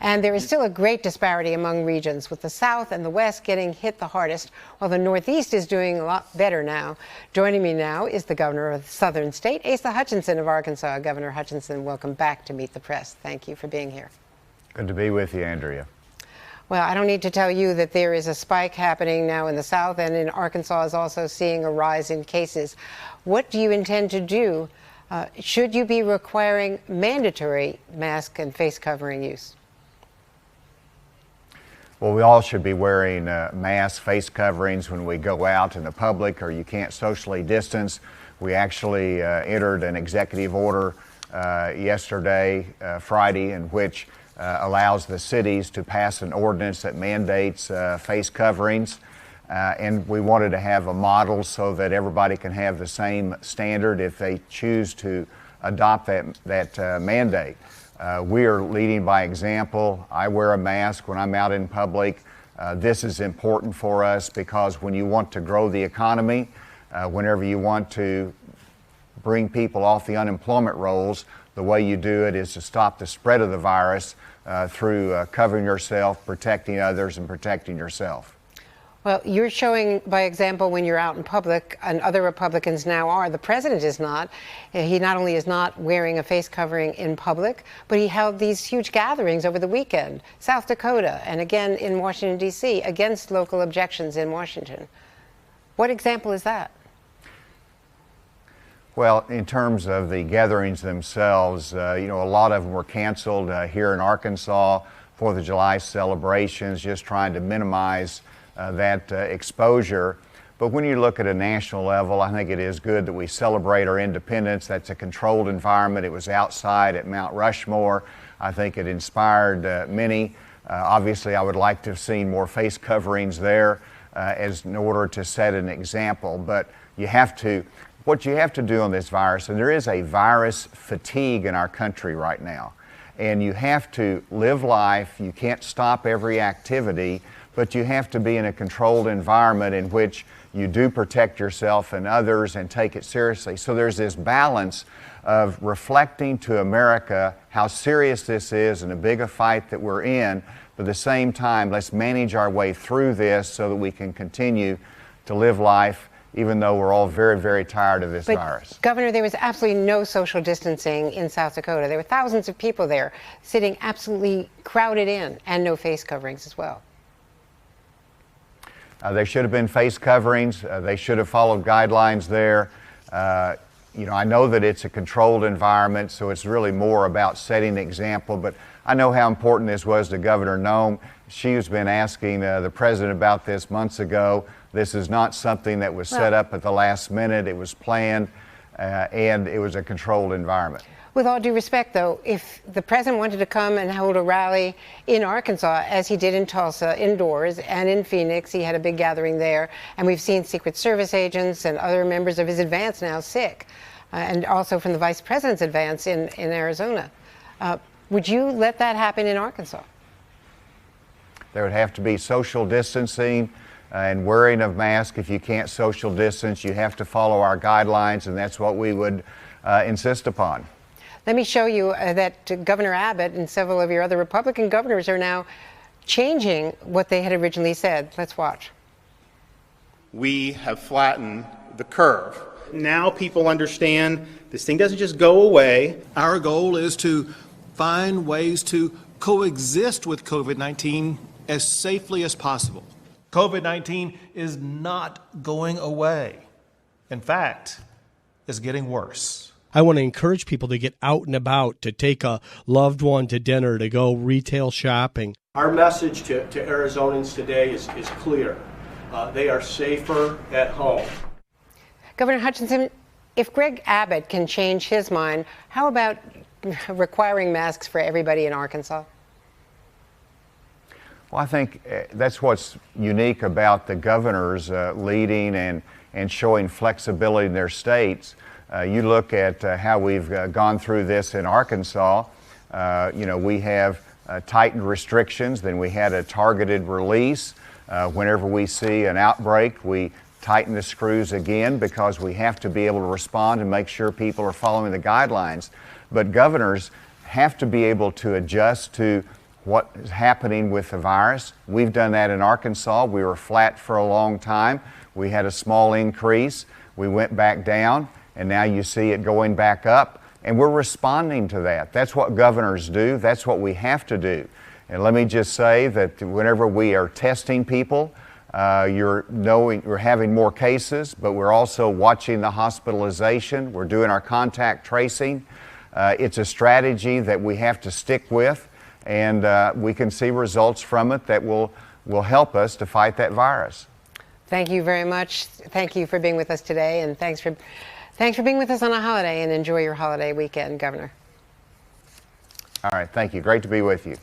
And there is still a great disparity among regions, with the South and the West getting hit the hardest, while the Northeast is doing a lot better now. Joining me now is the governor of the southern state, Asa Hutchinson of Arkansas. Governor Hutchinson, welcome back to Meet the Press. Thank you for being here. Good to be with you, Andrea. Well, I don't need to tell you that there is a spike happening now in the South, and in Arkansas is also seeing a rise in cases. What do you intend to do? Should you be requiring mandatory mask and face covering use? Well, we all should be wearing masks, face coverings when we go out in the public, or you can't socially distance. We actually entered an executive order yesterday, Friday, in which allows the cities to pass an ordinance that mandates face coverings. And we wanted to have a model so that everybody can have the same standard if they choose to adopt that mandate. We are leading by example. I wear a mask when I'm out in public. This is important for us because when you want to grow the economy, whenever you want to bring people off the unemployment rolls, the way you do it is to stop the spread of the virus through covering yourself, protecting others, and protecting yourself. Well, you're showing by example when you're out in public, and other Republicans now are. The president is not. He not only is not wearing a face covering in public, but he held these huge gatherings over the weekend, South Dakota, and again in Washington, D.C., against local objections in Washington. What example is that? Well, in terms of the gatherings themselves, a lot of them were canceled here in Arkansas, 4th of July celebrations, just trying to minimize that exposure. But when you look at a national level, I think it is good that we celebrate our independence. That's a controlled environment. It was outside at Mount Rushmore. I think it inspired many. Obviously, I would like to have seen more face coverings there in order to set an example. But what you have to do on this virus, and there is a virus fatigue in our country right now, and you have to live life. You can't stop every activity, but you have to be in a controlled environment in which you do protect yourself and others and take it seriously. So there's this balance of reflecting to America how serious this is and a big a fight that we're in, but at the same time, let's manage our way through this so that we can continue to live life even though we're all very, very tired of this virus. Governor, there was absolutely no social distancing in South Dakota. There were thousands of people there sitting absolutely crowded in, and no face coverings as well. There should have been face coverings. They should have followed guidelines there. I know that it's a controlled environment, so it's really more about setting the example, but I know how important this was to Governor Noem. She has been asking the president about this months ago. This is not something that was set up at the last minute. It was planned, and it was a controlled environment. With all due respect, though, if the president wanted to come and hold a rally in Arkansas, as he did in Tulsa, indoors, and in Phoenix, he had a big gathering there, and we've seen Secret Service agents and other members of his advance now sick, and also from the vice president's advance in Arizona. Would you let that happen in Arkansas? There would have to be social distancing and wearing of masks. If you can't social distance, you have to follow our guidelines, and that's what we would insist upon. Let me show you that Governor Abbott and several of your other Republican governors are now changing what they had originally said. Let's watch. We have flattened the curve. Now people understand this thing doesn't just go away. Our goal is to find ways to coexist with COVID-19 as safely as possible. COVID-19 is not going away. In fact, it's getting worse. I want to encourage people to get out and about, to take a loved one to dinner, to go retail shopping. Our message to Arizonans today is clear. They are safer at home. Governor Hutchinson, if Greg Abbott can change his mind, how about requiring masks for everybody in Arkansas? Well, I think that's what's unique about the governors leading and showing flexibility in their states. You look at how we've gone through this in Arkansas. We have tightened restrictions, then we had a targeted release. Whenever we see an outbreak, we tighten the screws again because we have to be able to respond and make sure people are following the guidelines. But governors have to be able to adjust to what is happening with the virus. We've done that in Arkansas. We were flat for a long time. We had a small increase. We went back down, and now you see it going back up, and we're responding to that. That's what governors do. That's what we have to do. And let me just say that whenever we are testing people, you're having more cases, but we're also watching the hospitalization. We're doing our contact tracing. It's a strategy that we have to stick with, and we can see results from it that will help us to fight that virus. Thank you very much. Thank you for being with us today, and thanks for being with us on a holiday, and enjoy your holiday weekend, Governor. All right, thank you. Great to be with you.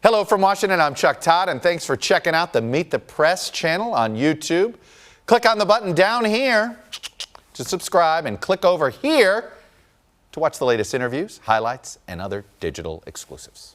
Hello from Washington, I'm Chuck Todd, and thanks for checking out the Meet the Press channel on YouTube. Click on the button down here to subscribe, and click over here to watch the latest interviews, highlights, and other digital exclusives.